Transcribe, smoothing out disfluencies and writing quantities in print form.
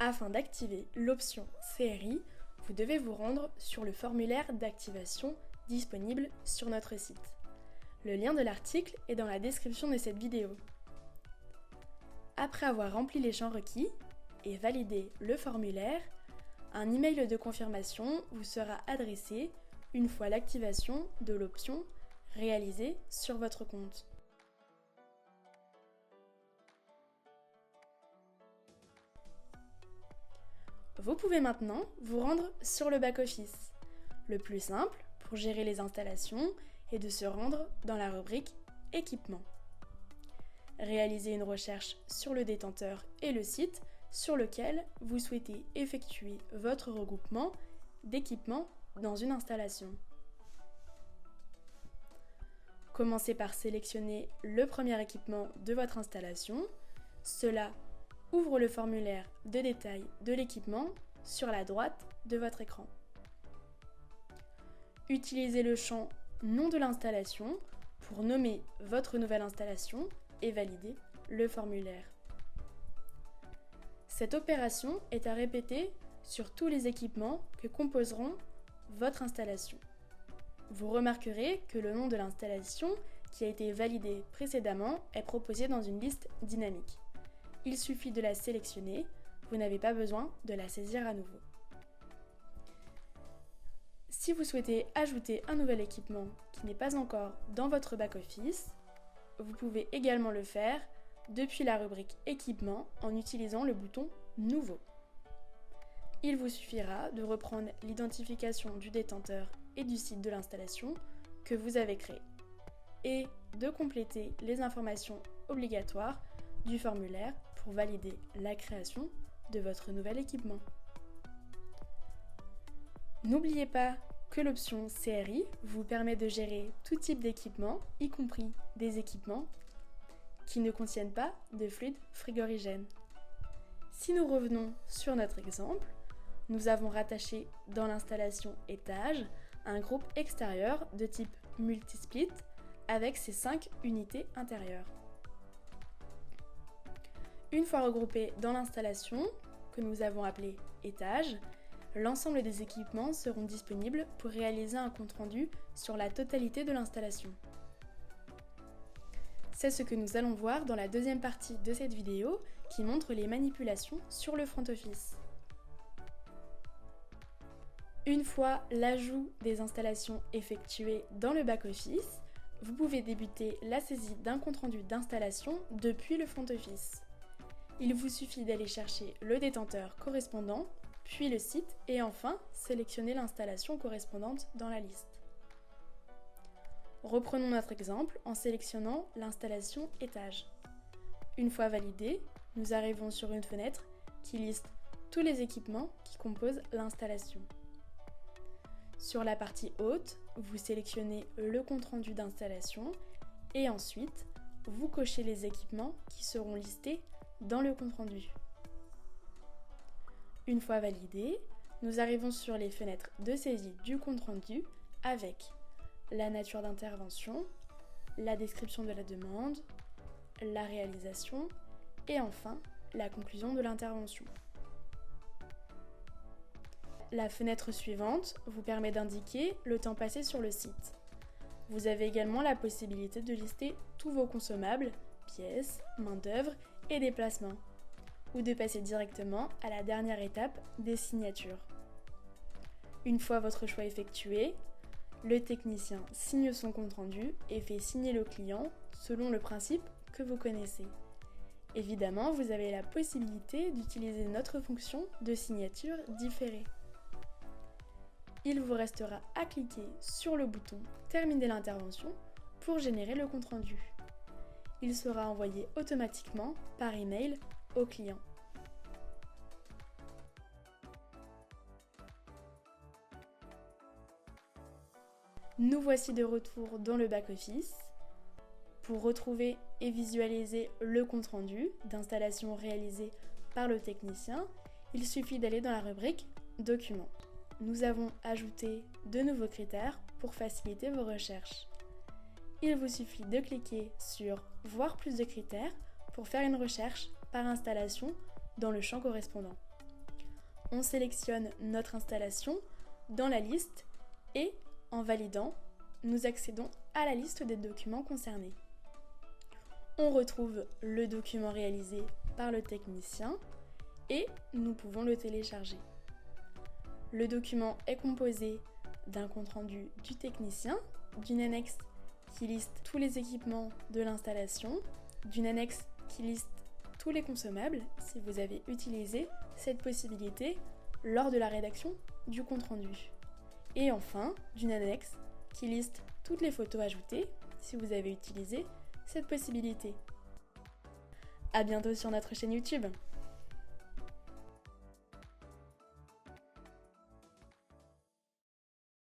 Afin d'activer l'option CRI, vous devez vous rendre sur le formulaire d'activation disponible sur notre site. Le lien de l'article est dans la description de cette vidéo. Après avoir rempli les champs requis et validé le formulaire, un email de confirmation vous sera adressé une fois l'activation de l'option réalisée sur votre compte. Vous pouvez maintenant vous rendre sur le back-office. Le plus simple pour gérer les installations est de se rendre dans la rubrique Équipement. Réalisez une recherche sur le détenteur et le site sur lequel vous souhaitez effectuer votre regroupement d'équipements dans une installation. Commencez par sélectionner le premier équipement de votre installation. Cela ouvre le formulaire de détail de l'équipement sur la droite de votre écran. Utilisez le champ Nom de l'installation pour nommer votre nouvelle installation et valider le formulaire. Cette opération est à répéter sur tous les équipements que composeront votre installation. Vous remarquerez que le nom de l'installation qui a été validé précédemment est proposé dans une liste dynamique. Il suffit de la sélectionner, vous n'avez pas besoin de la saisir à nouveau. Si vous souhaitez ajouter un nouvel équipement qui n'est pas encore dans votre back-office, vous pouvez également le faire depuis la rubrique Équipement en utilisant le bouton Nouveau. Il vous suffira de reprendre l'identification du détenteur et du site de l'installation que vous avez créé et de compléter les informations obligatoires du formulaire pour valider la création de votre nouvel équipement. N'oubliez pas que l'option CRI vous permet de gérer tout type d'équipement, y compris des équipements qui ne contiennent pas de fluide frigorigène. Si nous revenons sur notre exemple, nous avons rattaché dans l'installation étage un groupe extérieur de type multisplit avec ses 5 unités intérieures. Une fois regroupés dans l'installation, que nous avons appelée étage, l'ensemble des équipements seront disponibles pour réaliser un compte-rendu sur la totalité de l'installation. C'est ce que nous allons voir dans la deuxième partie de cette vidéo qui montre les manipulations sur le front office. Une fois l'ajout des installations effectué dans le back-office, vous pouvez débuter la saisie d'un compte-rendu d'installation depuis le front office. Il vous suffit d'aller chercher le détenteur correspondant, puis le site et enfin sélectionner l'installation correspondante dans la liste. Reprenons notre exemple en sélectionnant l'installation étage. Une fois validée, nous arrivons sur une fenêtre qui liste tous les équipements qui composent l'installation. Sur la partie haute, vous sélectionnez le compte-rendu d'installation et ensuite, vous cochez les équipements qui seront listés dans le compte-rendu. Une fois validé, nous arrivons sur les fenêtres de saisie du compte-rendu avec la nature d'intervention, la description de la demande, la réalisation et enfin la conclusion de l'intervention. La fenêtre suivante vous permet d'indiquer le temps passé sur le site. Vous avez également la possibilité de lister tous vos consommables, pièces, main-d'œuvre et déplacements, ou de passer directement à la dernière étape des signatures. Une fois votre choix effectué, le technicien signe son compte-rendu et fait signer le client selon le principe que vous connaissez. Évidemment, vous avez la possibilité d'utiliser notre fonction de signature différée. Il vous restera à cliquer sur le bouton « Terminer l'intervention » pour générer le compte-rendu. Il sera envoyé automatiquement par email au client. Nous voici de retour dans le back-office. Pour retrouver et visualiser le compte-rendu d'installation réalisé par le technicien, il suffit d'aller dans la rubrique « Documents ». Nous avons ajouté de nouveaux critères pour faciliter vos recherches. Il vous suffit de cliquer sur « Voir plus de critères » pour faire une recherche par installation dans le champ correspondant. on sélectionne notre installation dans la liste et, en validant, nous accédons à la liste des documents concernés. On retrouve le document réalisé par le technicien et nous pouvons le télécharger. Le document est composé d'un compte-rendu du technicien, d'une annexe qui liste tous les équipements de l'installation, d'une annexe qui liste tous les consommables si vous avez utilisé cette possibilité lors de la rédaction du compte-rendu. Et enfin, d'une annexe qui liste toutes les photos ajoutées si vous avez utilisé cette possibilité. À bientôt sur notre chaîne YouTube.